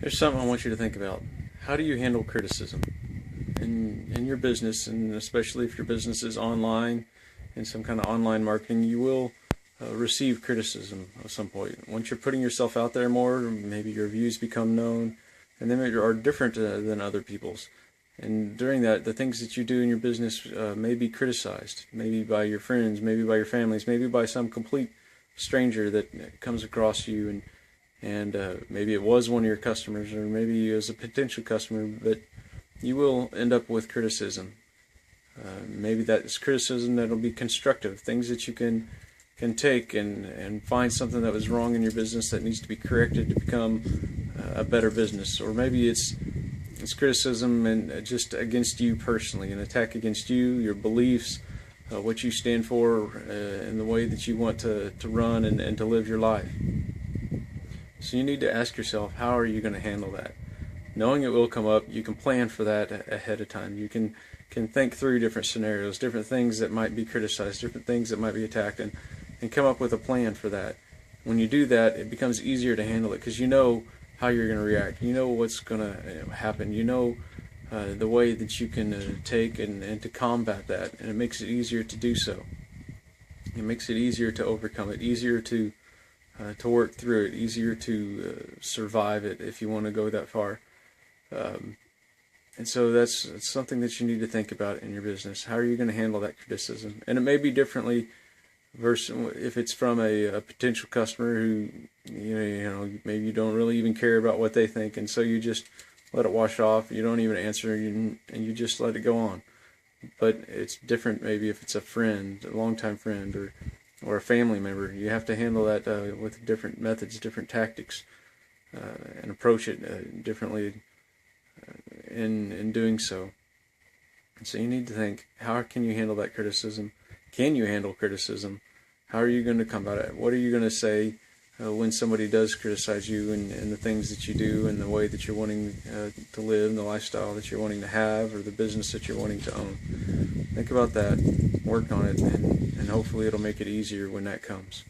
There's something I want you to think about. How do you handle criticism in your business, and especially if your business is online, in some kind of online marketing, you will receive criticism at some point. Once you're putting yourself out there more, maybe your views become known, and they are different than other people's. And during that, the things that you do in your business may be criticized, maybe by your friends, maybe by your families, maybe by some complete stranger that comes across you, and maybe it was one of your customers, or maybe you as a potential customer, but you will end up with criticism. Maybe that's criticism that'll be constructive, things that you can take and find something that was wrong in your business that needs to be corrected to become a better business. Or maybe it's criticism and just against you personally, an attack against you, your beliefs, what you stand for, and the way that you want to run and to live your life. So you need to ask yourself, how are you going to handle that? Knowing it will come up, you can plan for that ahead of time. You can think through different scenarios, different things that might be criticized, different things that might be attacked, and come up with a plan for that. When you do that, it becomes easier to handle it because you know how you're going to react. You know what's going to happen. You know the way that you can take and to combat that, and it makes it easier to do so. It makes it easier to overcome it, easier to work through it, easier to survive it if you want to go that far. And so that's something that you need to think about in your business. How are you going to handle that criticism? And it may be differently versus if it's from a potential customer who you know maybe you don't really even care about what they think, and so you just let it wash off. You don't even answer, and you just let it go on. But it's different maybe if it's a friend, a longtime friend, or a family member. You have to handle that with different methods, different tactics, and approach it differently in doing so. And so you need to think, how can you handle that criticism? Can you handle criticism? How are you going to combat it? What are you going to say when somebody does criticize you and the things that you do and the way that you're wanting to live, and the lifestyle that you're wanting to have, or the business that you're wanting to own? Think about that, work on it, and hopefully it'll make it easier when that comes.